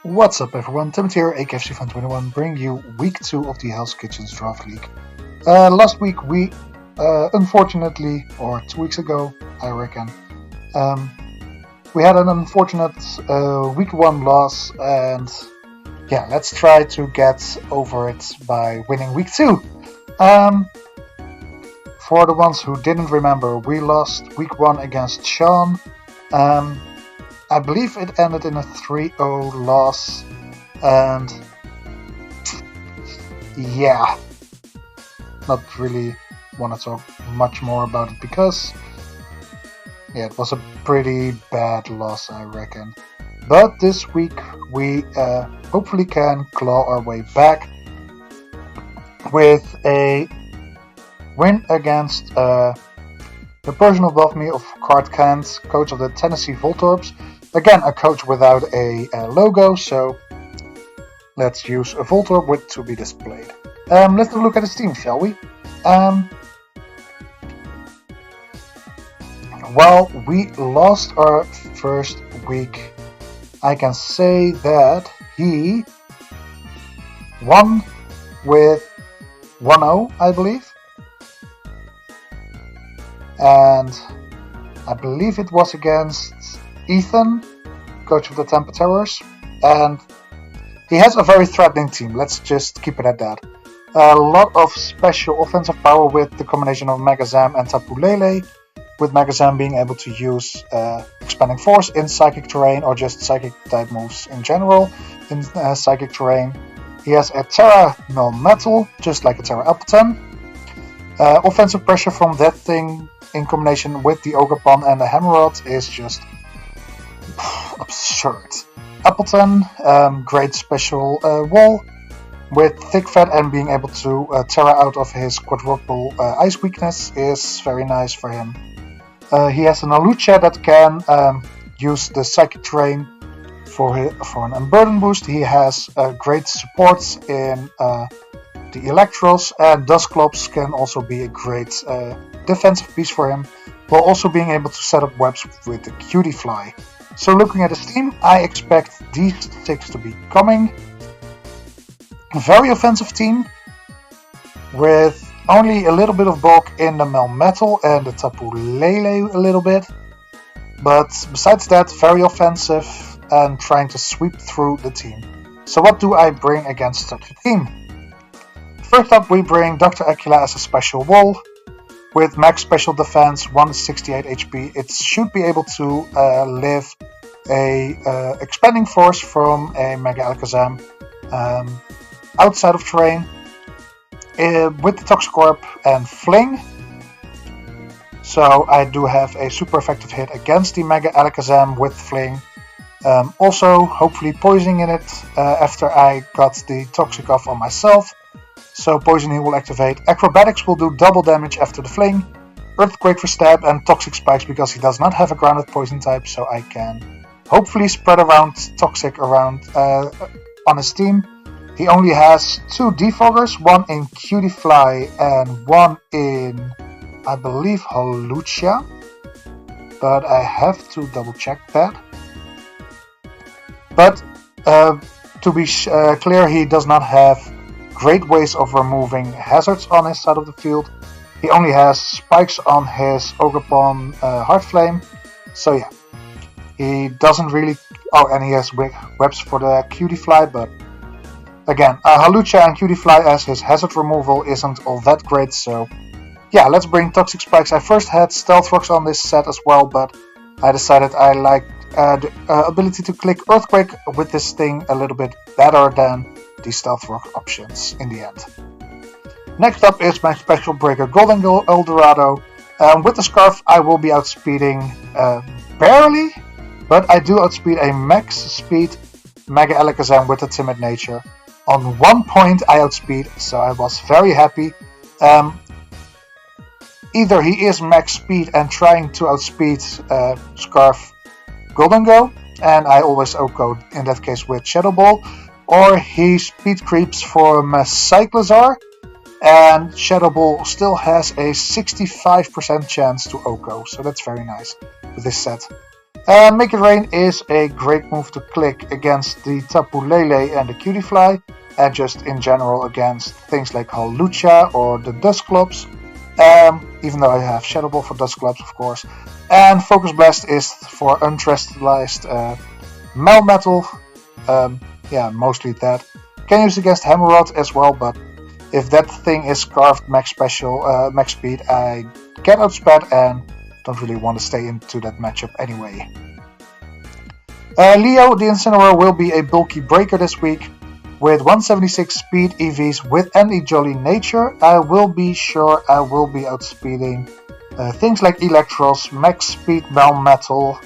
What's up everyone, Tim here, AKFC21, bringing you week 2 of the Hell's Kitchens Draft League. Last week we, unfortunately, or 2 weeks ago, I reckon, we had an unfortunate week 1 loss, and yeah, let's try to get over it by winning week 2. For the ones who didn't remember, we lost week 1 against Sean. I believe it ended in a 3-0 loss, and yeah, not really want to talk much more about it because yeah, it was a pretty bad loss, I reckon. But this week we hopefully can claw our way back with a win against the person above me of Card Kent, coach of the Tennessee Voltorbs. Again, a coach without a logo, so let's use a Voltorb with to be displayed. Let's have a look at his team, shall we? While we lost our first week, I can say that he won with 1-0, I believe. And I believe it was against Ethan, coach of the Tampa Terrors, and he has a very threatening team. Let's just keep it at that. A lot of special offensive power with the combination of Magazam and Tapu Lele, with Magazam being able to use Expanding Force in Psychic Terrain or just Psychic type moves in general in Psychic Terrain. He has a Terra Null Metal, just like a Terra Appleton. Offensive pressure from that thing in combination with the Ogerpon and the Hammerrod is just absurd. Appleton, great special wall with Thick Fat and being able to Terra out of his quadruple ice weakness is very nice for him. He has an Alucha that can use the Psychic Terrain for an Unburden boost. He has great supports in the Electros, and Dusclops can also be a great defensive piece for him, while also being able to set up webs with the Cutie Fly. So looking at his team, I expect these 6 to be coming. A very offensive team with only a little bit of bulk in the Melmetal and the Tapu Lele a little bit. But besides that, very offensive and trying to sweep through the team. So what do I bring against such a team? First up, we bring Dr. Acula as a special wall. With max special defense, 168 HP, it should be able to live a Expanding Force from a Mega Alakazam outside of terrain with the Toxicorp and Fling. So I do have a super effective hit against the Mega Alakazam with Fling. Also, hopefully poisoning in it after I got the Toxic off on myself. So Poisoning will activate. Acrobatics will do double damage after the Fling. Earthquake for stab and Toxic Spikes because he does not have a grounded poison type, so I can hopefully spread around Toxic around on his team. He only has 2 Defoggers, one in Cutie Fly and one in, I believe, Holucia. But I have to double check that. But to be clear, he does not have great ways of removing hazards on his side of the field. He only has spikes on his Ogerpon Heart Flame. So yeah, he doesn't really... Oh, and he has webs for the Cutie Fly, but again, Holucha and Cutie Fly as his hazard removal isn't all that great, so yeah, let's bring Toxic Spikes. I first had Stealth Rocks on this set as well, but I decided I like the ability to click Earthquake with this thing a little bit better than the Stealth Rock options in the end. Next up is my Special Breaker Golden Eldorado. With the Scarf I will be outspeeding barely, but I do outspeed a max speed Mega Alakazam with a Timid Nature. On 1 point I outspeed, so I was very happy. Either he is max speed and trying to outspeed Scarf Golden Go, and I always outcode in that case with Shadow Ball, or he speed creeps for my Cyclizar, and Shadow Ball still has a 65% chance to OHKO, so that's very nice with this set. Make It Rain is a great move to click against the Tapu Lele and the Cutie Fly, and just in general against things like Hawlucha or the Dusclops, even though I have Shadow Ball for Dusclops, of course. And Focus Blast is for unterrestrialized Melmetal, yeah, mostly that. Can use against Hammerrod as well, but if that thing is carved max special, max speed, I get outsped and don't really want to stay into that matchup anyway. Leo, the Incineroar, will be a bulky breaker this week. With 176 speed EVs with any jolly nature, I will be sure I will be outspeeding things like Electros, max speed Melmetal,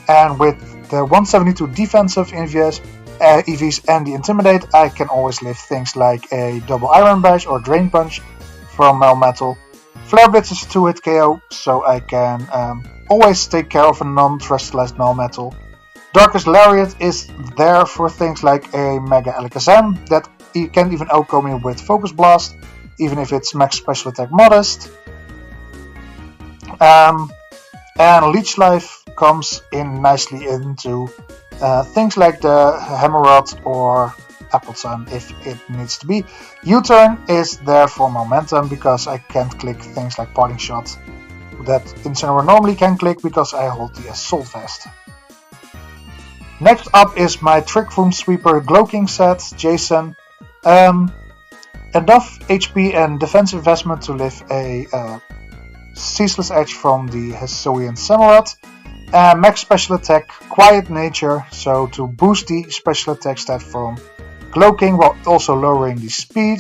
and with the 172 defensive EVs and the Intimidate, I can always lift things like a double Iron Bash or Drain Punch from Melmetal. Flare Blitz is 2-hit KO, so I can always take care of a non-terrestrialized Melmetal. Darkest Lariat is there for things like a Mega Alakazam that can even outgo me with Focus Blast, even if it's max special attack modest. And Leech Life comes in nicely into things like the Hammerrod or Appletun if it needs to be. U-Turn is there for momentum because I can't click things like Parting Shot that Incineroar normally can click because I hold the Assault Vest. Next up is my Trick Room Sweeper Glowking set, Jason. Enough HP and defense investment to lift a Ceaseless Edge from the Hisuian Samurott. Max special attack, Quiet Nature, so to boost the special attack stat from Glowking while also lowering the speed.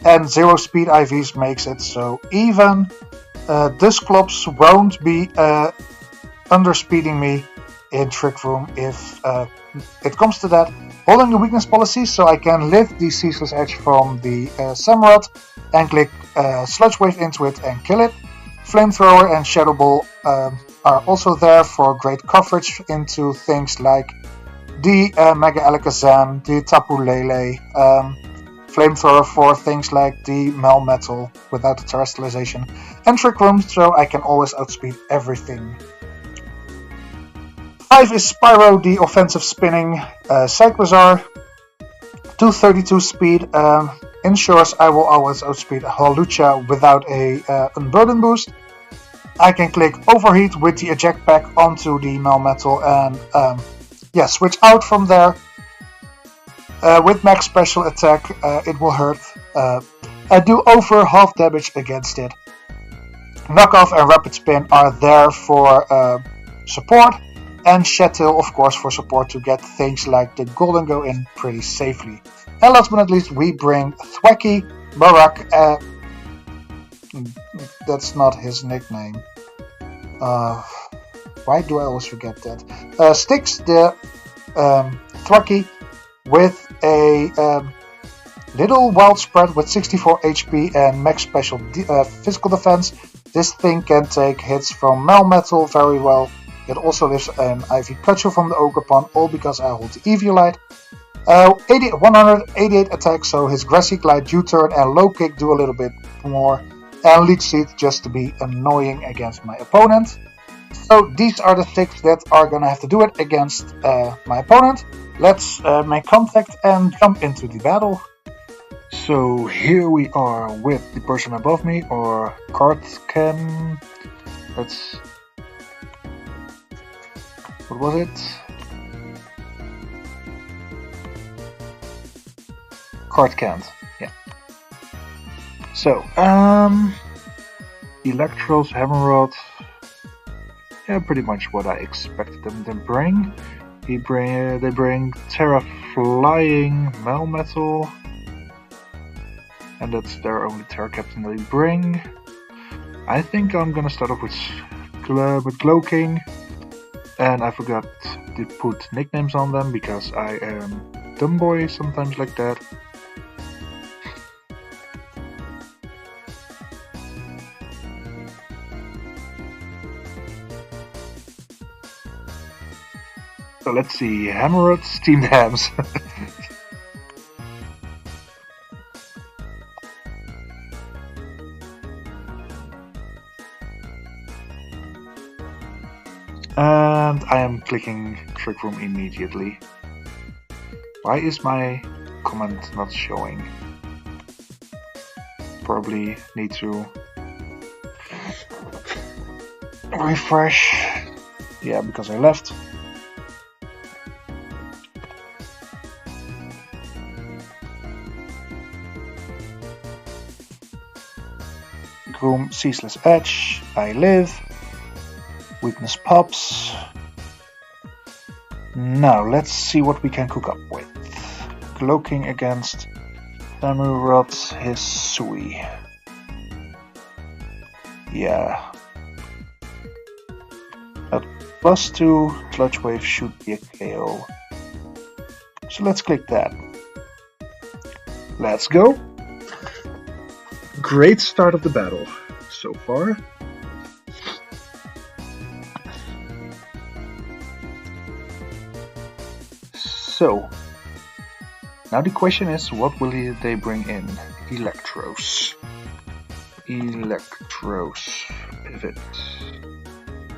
And 0 speed IVs makes it so even Dusclops won't be underspeeding me in Trick Room if it comes to that. Holding the weakness policy, so I can lift the Ceaseless Edge from the Samurott and click Sludge Wave into it and kill it. Flamethrower and Shadow Ball are also there for great coverage into things like the Mega Alakazam, the Tapu Lele, Flamethrower for things like the Melmetal without the terrestrialization, and Trick Room, so I can always outspeed everything. 5 is Spyro, the offensive spinning Psych Bazaar. 232 speed ensures I will always outspeed Hawlucha without a Unburden boost. I can click Overheat with the eject pack onto the Melmetal and switch out from there. With max special attack, it will hurt. I do over half damage against it. Knockoff and Rapid Spin are there for support, and Shed Tail, of course, for support to get things like the Golden Go in pretty safely. And last but not least, we bring Thwacky, Barak. That's not his nickname. Why do I always forget that? Styx, the Thwacky, with a little wild spread with 64 HP and max special physical defense. This thing can take hits from Melmetal very well. It also lives an IV Pikachu from the Ogerpon, all because I hold the Eviolite. 188 attack, so his Grassy Glide, U-Turn and Low Kick do a little bit more. And Leech Seed just to be annoying against my opponent. So these are the 6 that are gonna have to do it against my opponent. Let's make contact and jump into the battle. So here we are with the person above me, or Cardcam. Let's... What was it? Cardcant, yeah. So, Electros, Hammerrod, yeah, pretty much what I expected them to bring. They bring Terra Flying Melmetal, and that's their only Terra Captain they bring. I think I'm gonna start off with Glowking, and I forgot to put nicknames on them because I am Dumbboy sometimes like that. So let's see, Hammerrod, Steamed Hams. I am clicking Trick Room immediately. Why is my comment not showing? Probably need to refresh. Yeah, because I left. Room Ceaseless Edge. I live. Weakness pops. Now let's see what we can cook up with. Cloaking against Samurott Hisui. Yeah. At +2, Sludge Wave should be a KO. So let's click that. Let's go. Great start of the battle so far. So, now the question is, what will they bring in? Electros. Pivot.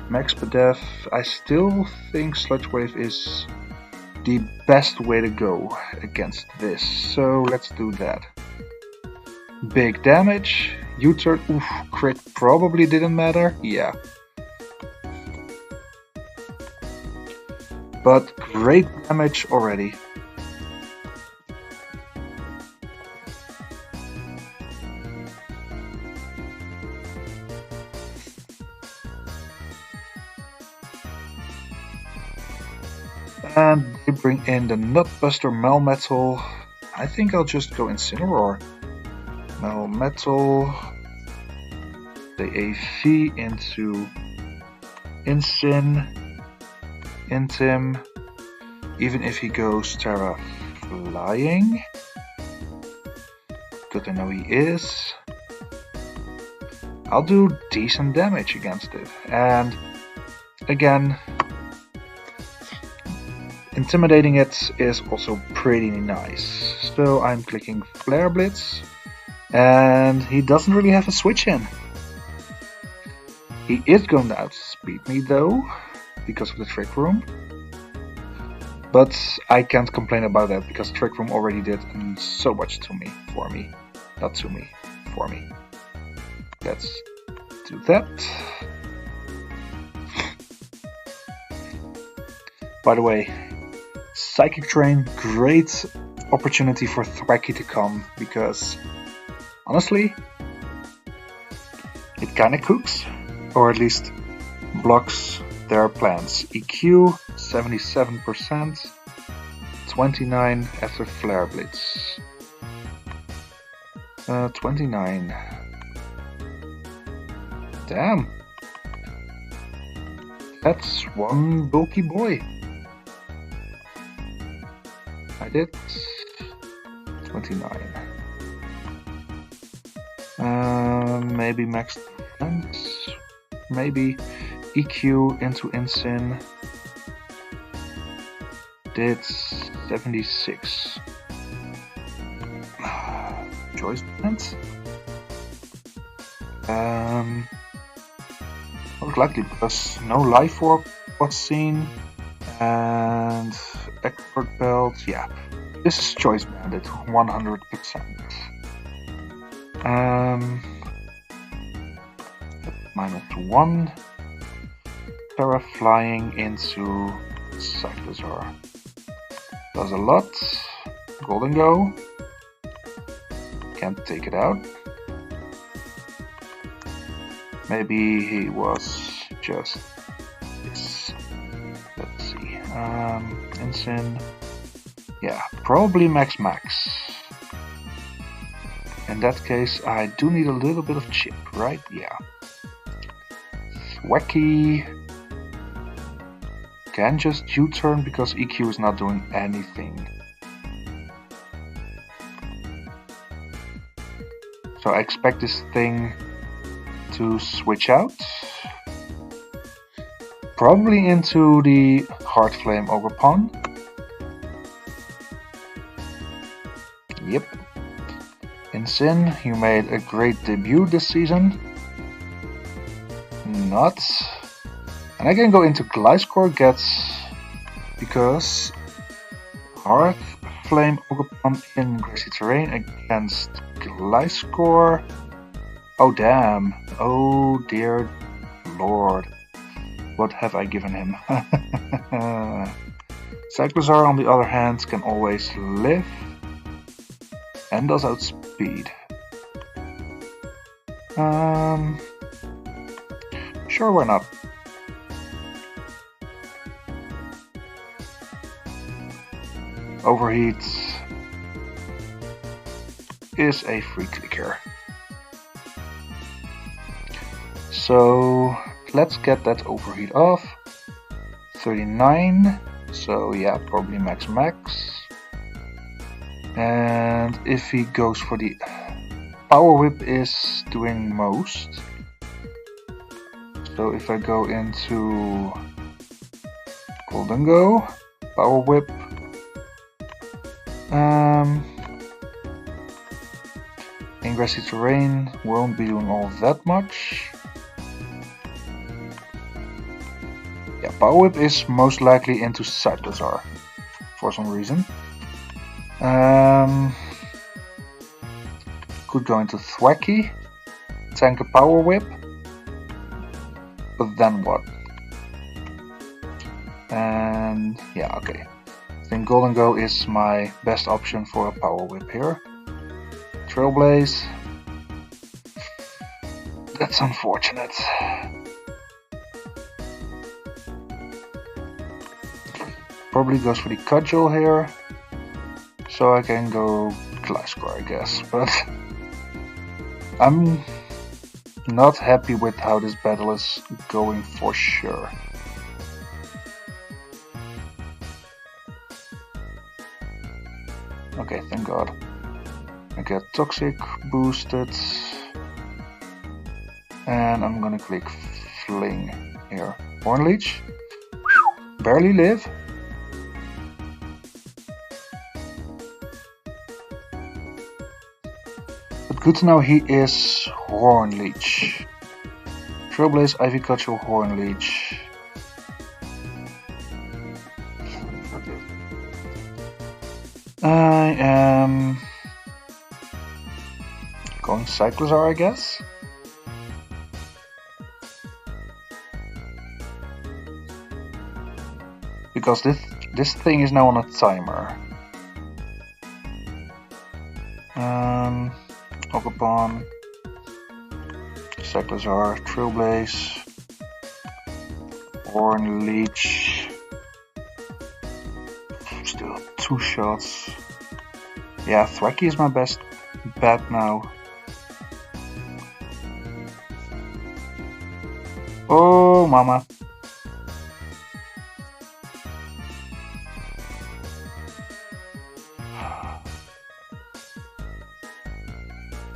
Max Pedef. I still think Sludge Wave is the best way to go against this. So let's do that. Big damage. U-turn. Oof, crit probably didn't matter. Yeah. But great damage already. And they bring in the Nutbuster Melmetal. I think I'll just go Incineroar. Melmetal. The AV into Incin. Intim. Even if he goes Terra Flying. Good to know he is. I'll do decent damage against it. And again, intimidating it is also pretty nice. So I'm clicking Flare Blitz. And he doesn't really have a switch in. He is going to outspeed me though, because of the Trick Room. But I can't complain about that, because Trick Room already did so much to me, for me. Not to me, for me. Let's do that. By the way, Psychic Drain, great opportunity for Thwacky to come, because honestly, it kinda cooks, or at least blocks their plans. EQ 77%, 29 after Flare Blitz. 29. Damn. That's one bulky boy. I did 29. Maybe max defense. Maybe EQ into Incin. Did 76. Choice band. Most likely because no life orb was seen, and expert belt. Yeah, this is choice banded 100%. -1. Terra Flying into Cyclosaur. Does a lot. Golden Go. Can't take it out. Maybe he was just this. Let's see. Incin. Yeah, probably max. In that case, I do need a little bit of chip, right? Yeah. Thwacky. Can just U-turn because EQ is not doing anything. So I expect this thing to switch out. Probably into the Heart Flame Ogerpon. Yep. Incin, you made a great debut this season. Not. And I can go into Gliscor because Hard Flame Ogerpon in Grassy Terrain against Gliscor. Oh damn, oh dear lord, what have I given him? Cyclozar on the other hand can always live and does outspeed. Sure, why not? Overheat is a free clicker. So let's get that overheat off. 39, so yeah, probably max. And if he goes for the Power Whip is doing most. So if I go into Golden Go, Power Whip, in Grassy Terrain won't be doing all that much. Yeah, Power Whip is most likely into Cyclozar for some reason. Could go into Thwacky, tank a Power Whip, but then what? And yeah, okay. I think Golden Go is my best option for a Power Whip here. Trailblaze. That's unfortunate. Probably goes for the Cudgel here. So I can go Gliscor, I guess, but I'm not happy with how this battle is going for sure. Okay, thank god. I get Toxic boosted. And I'm gonna click Fling here. Horn Leech. Barely live. But good to know he is Horn Leech. Trailblaze, Ivy Cudgel, Horn Leech. I am going Cyclozar, I guess. Because this thing is now on a timer. Ogerpon, Cyclozar, Trailblaze, Horn Leech. Still 2 shots. Yeah, Thwacky is my best bet now. Oh, mama.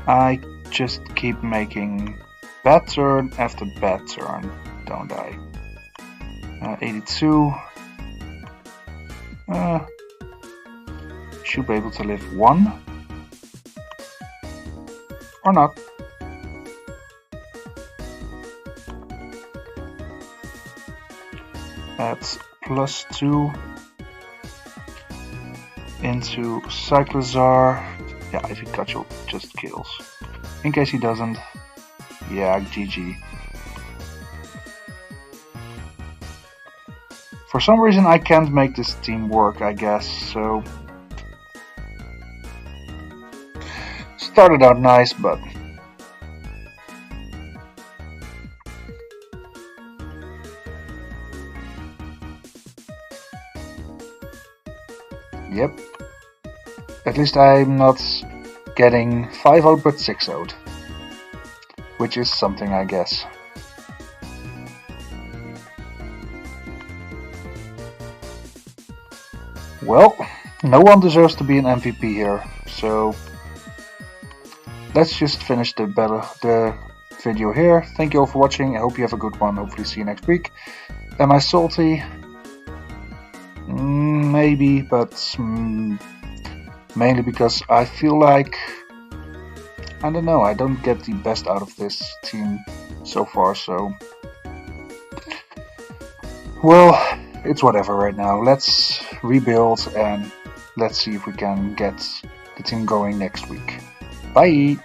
I just keep making bad turn after bad turn, don't I? 82. Should be able to live 1. Or not. That's +2 into Cyclozar. Yeah, Ivy Cudgel just kills. In case he doesn't, yeah, GG. For some reason I can't make this team work, I guess, so... Started out nice, but... Yep. At least I'm not getting 5 out but 6 out. Which is something, I guess. Well, no one deserves to be an MVP here, so let's just finish the video here. Thank you all for watching. I hope you have a good one. Hopefully see you next week. Am I salty? Maybe, but mainly because I feel like, I don't know, I don't get the best out of this team so far, so Well, it's whatever right now. Let's rebuild and let's see if we can get the team going next week. Bye!